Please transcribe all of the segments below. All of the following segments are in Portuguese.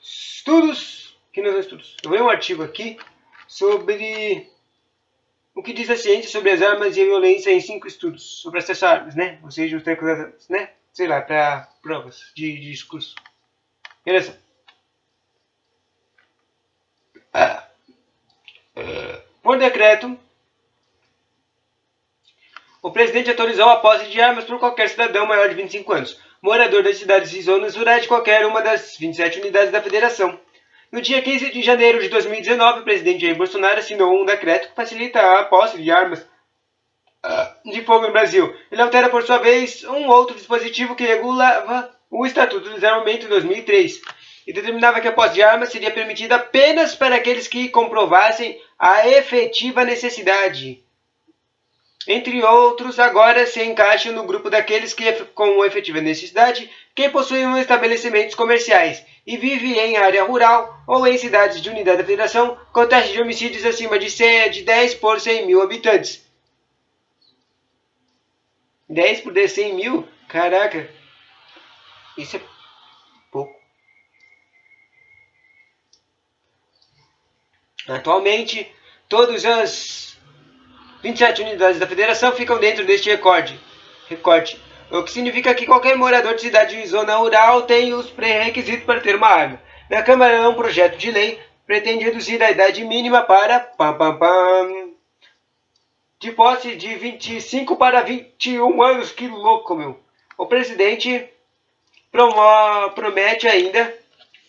Estudos, que não são estudos. Eu vi um artigo aqui sobre o que diz a ciência sobre as armas e a violência em 5 estudos sobre acesso a armas, né? Ou seja, os trecos das armas, né? Sei lá, para provas de discurso. Beleza. Por decreto, o presidente autorizou a posse de armas por qualquer cidadão maior de 25 anos, morador das cidades e zonas rurais de qualquer uma das 27 unidades da federação. No dia 15 de janeiro de 2019, o presidente Jair Bolsonaro assinou um decreto que facilita a posse de armas de fogo no Brasil. Ele altera, por sua vez, um outro dispositivo que regulava o Estatuto do Desarmamento em 2003 e determinava que a posse de armas seria permitida apenas para aqueles que comprovassem a efetiva necessidade. Entre outros, agora se encaixa no grupo daqueles que, com efetiva necessidade, quem possui um estabelecimentos comerciais e vive em área rural ou em cidades de unidade da federação com taxa de homicídios acima de 10 por 100 mil habitantes. 10 por 100 mil? Caraca, isso é pouco. Atualmente, todas as 27 unidades da federação ficam dentro deste recorte, o que significa que qualquer morador de cidade e zona rural tem os pré-requisitos para ter uma arma. Na Câmara, um projeto de lei pretende reduzir a idade mínima para de posse de 25 para 21 anos. Que louco, meu! O presidente promete ainda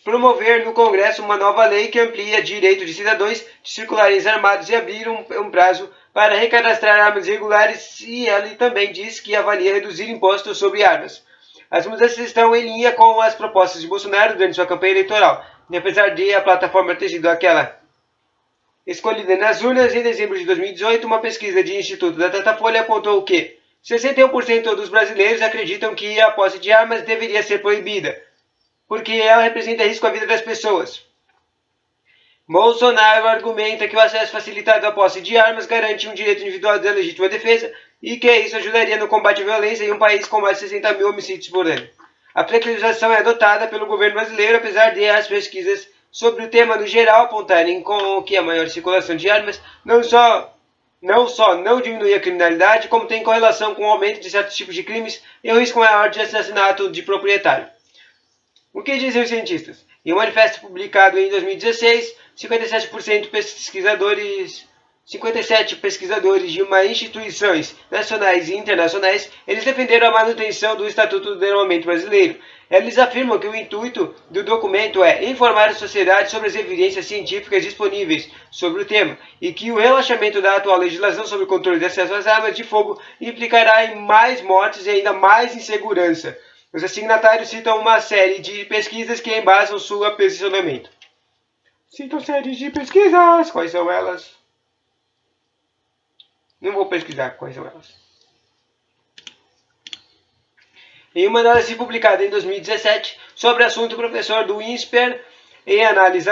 promover no Congresso uma nova lei que amplia direito de cidadãos de circularem armados e abrir um prazo para recadastrar armas irregulares, e ele também diz que avalia reduzir impostos sobre armas. As mudanças estão em linha com as propostas de Bolsonaro durante sua campanha eleitoral, e apesar de a plataforma ter sido aquela escolhida nas urnas em dezembro de 2018, uma pesquisa de Instituto da Datafolha apontou que 61% dos brasileiros acreditam que a posse de armas deveria ser proibida, porque ela representa risco à vida das pessoas. Bolsonaro argumenta que o acesso facilitado à posse de armas garante um direito individual da legítima defesa e que isso ajudaria no combate à violência em um país com mais de 60 mil homicídios por ano. A precarização é adotada pelo governo brasileiro, apesar de as pesquisas sobre o tema no geral apontarem com que a maior circulação de armas não só não diminui a criminalidade, como tem correlação com o aumento de certos tipos de crimes e o risco maior de assassinato de proprietário. O que dizem os cientistas? Em um manifesto publicado em 2016, 57 pesquisadores de uma instituições nacionais e internacionais, eles defenderam a manutenção do Estatuto do Desarmamento Brasileiro. Eles afirmam que o intuito do documento é informar a sociedade sobre as evidências científicas disponíveis sobre o tema e que o relaxamento da atual legislação sobre o controle de acesso às armas de fogo implicará em mais mortes e ainda mais insegurança. Os assignatários citam uma série de pesquisas que embasam seu posicionamento. Citam séries de pesquisas. Quais são elas? Não vou pesquisar quais são elas. Em uma análise publicada em 2017 sobre o assunto, o professor do INSPER em análise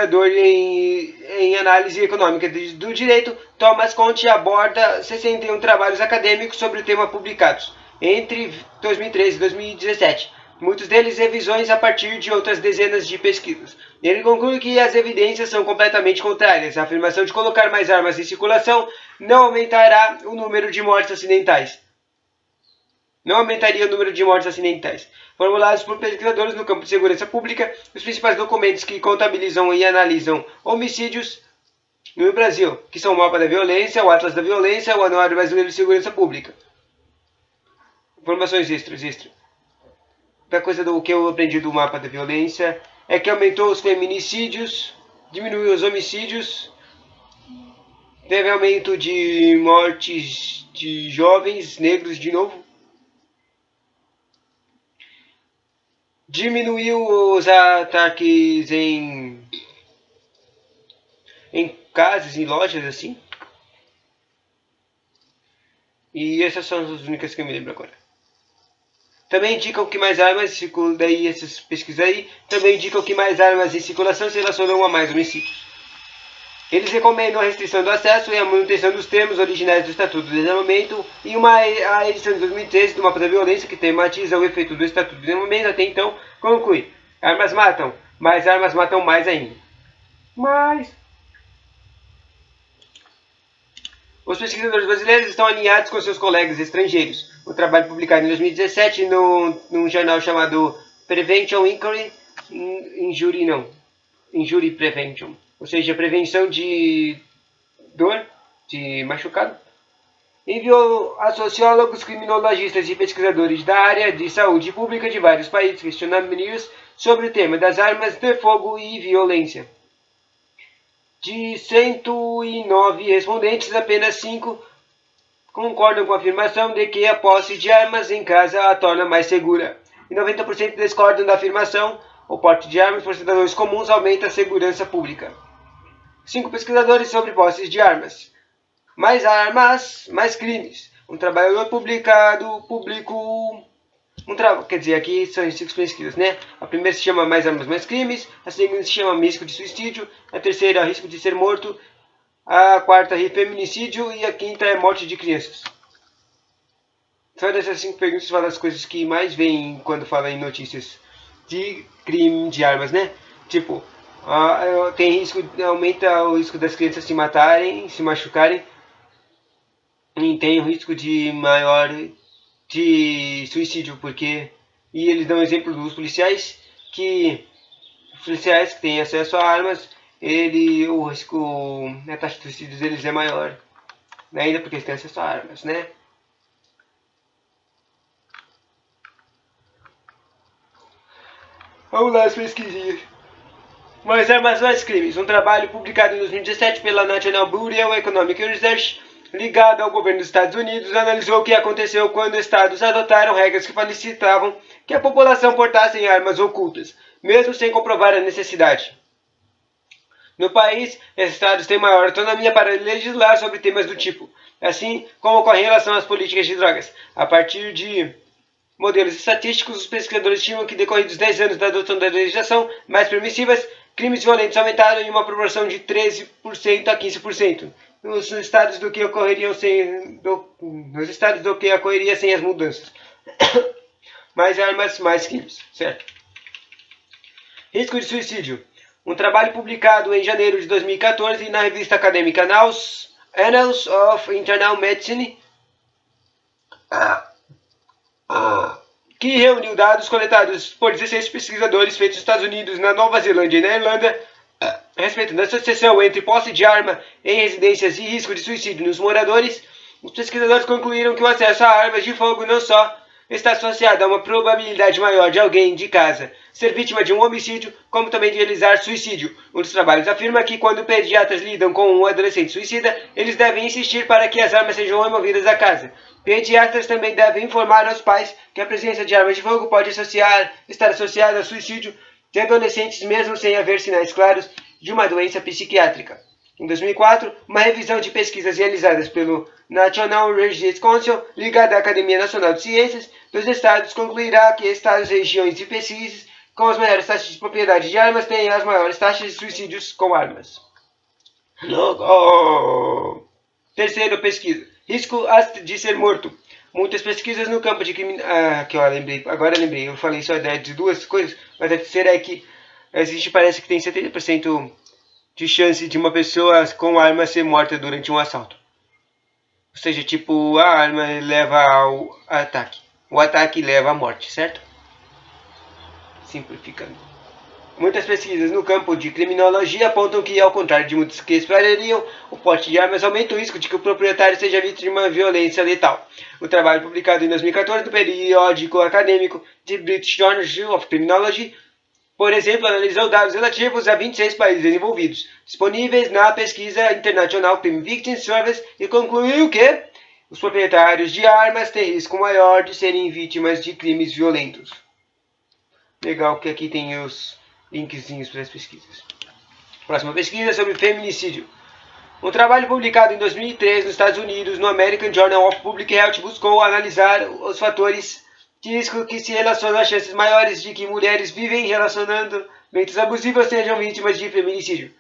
econômica do direito, Thomas Conte aborda 61 trabalhos acadêmicos sobre o tema publicados entre 2013 e 2017. Muitos deles revisões a partir de outras dezenas de pesquisas. Ele conclui que as evidências são completamente contrárias. A afirmação de colocar mais armas em circulação não aumentará o número de mortes acidentais. Não aumentaria o número de mortes acidentais. Formulados por pesquisadores no campo de segurança pública, os principais documentos que contabilizam e analisam homicídios no Brasil, que são o Mapa da Violência, o Atlas da Violência, o Anuário Brasileiro de Segurança Pública. Informações extras. Outra coisa do que eu aprendi do Mapa da Violência é que aumentou os feminicídios, diminuiu os homicídios, teve aumento de mortes de jovens negros de novo, diminuiu os ataques em casas, em lojas, assim. E essas são as únicas que eu me lembro agora. Também indicam que mais armas, daí essas pesquisas aí, também indicam que mais armas em circulação se relacionam a mais homicídios. Eles recomendam a restrição do acesso e a manutenção dos termos originais do Estatuto do Desarmamento e a edição de 2013 do Mapa da Violência, que tematiza o efeito do Estatuto do Desarmamento. Até então, conclui: armas matam, mas armas matam mais ainda. Os pesquisadores brasileiros estão alinhados com seus colegas estrangeiros. O trabalho publicado em 2017 num jornal chamado Prevention Inquiry, Injury Prevention, ou seja, prevenção de dor, de machucado, enviou a sociólogos, criminologistas e pesquisadores da área de saúde pública de vários países questionários sobre o tema das armas de fogo e violência. De 109 respondentes, apenas 5 concordam com a afirmação de que a posse de armas em casa a torna mais segura. E 90% discordam da afirmação: o porte de armas por cidadãos comuns aumenta a segurança pública. 5 pesquisadores sobre posses de armas. Mais armas, mais crimes. Um trabalhador aqui são as 5 pesquisas, né? A primeira se chama Mais Armas, Mais Crimes. A segunda se chama Risco de Suicídio. A terceira, Risco de Ser Morto. A quarta, Feminicídio. E a quinta é Morte de Crianças. Só dessas 5 perguntas falam as coisas que mais vêm quando fala em notícias de crime de armas, né? Tipo, tem risco, aumenta o risco das crianças se matarem, se machucarem. E tem o risco de maior de suicídio, porque... E eles dão exemplo dos policiais, que os policiais que têm acesso a armas, a taxa de suicídios deles é maior, ainda porque eles têm acesso a armas, né? Vamos lá as pesquisinhas. Mais armas, mais crimes. Um trabalho publicado em 2017 pela National Bureau of Economic Research, ligado ao governo dos Estados Unidos, analisou o que aconteceu quando estados adotaram regras que facilitavam que a população portasse armas ocultas, mesmo sem comprovar a necessidade. No país, esses estados têm maior autonomia para legislar sobre temas do tipo, assim como ocorre em relação às políticas de drogas. A partir de modelos estatísticos, os pesquisadores estimam que, decorridos 10 anos da adoção da legislação mais permissivas, crimes violentos aumentaram em uma proporção de 13% a 15%. Nos estados do que ocorreria sem as mudanças. Mais armas, mais crimes, certo? Risco de suicídio. Um trabalho publicado em janeiro de 2014 na revista acadêmica Annals of Internal Medicine, que reuniu dados coletados por 16 pesquisadores feitos nos Estados Unidos, na Nova Zelândia e na Irlanda, a respeito da associação entre posse de arma em residências e risco de suicídio nos moradores. Os pesquisadores concluíram que o acesso a armas de fogo não só está associado a uma probabilidade maior de alguém de casa ser vítima de um homicídio, como também de realizar suicídio. Um dos trabalhos afirma que quando pediatras lidam com um adolescente suicida, eles devem insistir para que as armas sejam removidas da casa. Pediatras também devem informar aos pais que a presença de armas de fogo pode estar associada a suicídio de adolescentes, mesmo sem haver sinais claros de uma doença psiquiátrica. Em 2004, uma revisão de pesquisas realizadas pelo National Research Council, ligada à Academia Nacional de Ciências dos Estados, concluirá que estados e regiões de pesquisas com as maiores taxas de propriedade de armas têm as maiores taxas de suicídios com armas. Terceiro, pesquisa. Risco de ser morto. Muitas pesquisas no campo de crime... Agora lembrei. Eu falei só de 2 coisas, mas a terceira é que parece que tem 70% de chance de uma pessoa com arma ser morta durante um assalto. Ou seja, tipo, a arma leva ao ataque. O ataque leva à morte, certo? Simplificando. Muitas pesquisas no campo de criminologia apontam que, ao contrário de muitos que esperariam, o porte de armas aumenta o risco de que o proprietário seja vítima de uma violência letal. O trabalho publicado em 2014 no periódico acadêmico The British Journal of Criminology, por exemplo, analisou dados relativos a 26 países desenvolvidos, disponíveis na pesquisa International Crime Victim Service, e concluiu que os proprietários de armas têm risco maior de serem vítimas de crimes violentos. Legal que aqui tem os linkzinhos para as pesquisas. Próxima pesquisa sobre feminicídio. Um trabalho publicado em 2003 nos Estados Unidos no American Journal of Public Health buscou analisar os fatores de risco que se relacionam às chances maiores de que mulheres vivem em relacionamentos abusivos sejam vítimas de feminicídio.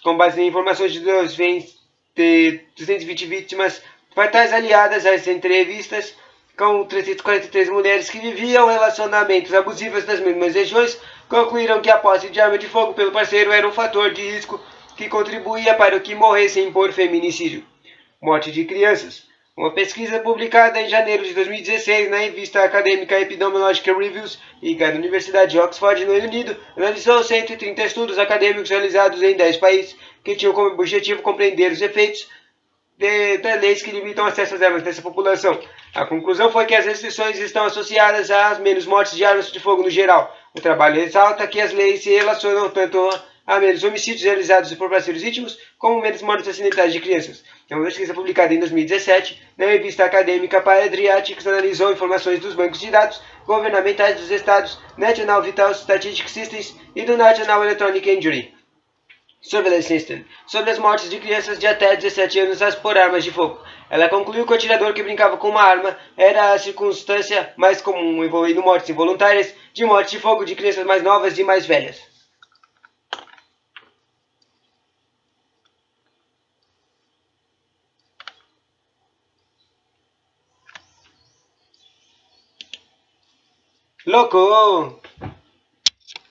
Com base em informações de 220 vítimas fatais aliadas às entrevistas com 343 mulheres que viviam relacionamentos abusivos nas mesmas regiões, concluíram que a posse de arma de fogo pelo parceiro era um fator de risco que contribuía para que morressem por feminicídio. Morte de crianças. Uma pesquisa publicada em janeiro de 2016 na revista acadêmica Epidemiological Reviews e da Universidade de Oxford, no Reino Unido, analisou 130 estudos acadêmicos realizados em 10 países, que tinham como objetivo compreender os efeitos de leis que limitam o acesso às armas dessa população. A conclusão foi que as restrições estão associadas a menos mortes de armas de fogo no geral. O trabalho ressalta que as leis se relacionam tanto a menos homicídios realizados por parceiros íntimos, como menos mortes acidentais de crianças. É uma pesquisa publicada em 2017 na revista acadêmica Pediatrics analisou informações dos bancos de dados governamentais dos estados, National Vital Statistics Systems e do National Electronic Injury Surveillance System, sobre as mortes de crianças de até 17 anos por armas de fogo. Ela concluiu que o atirador que brincava com uma arma era a circunstância mais comum envolvendo mortes involuntárias de morte de fogo de crianças mais novas e mais velhas. Louco!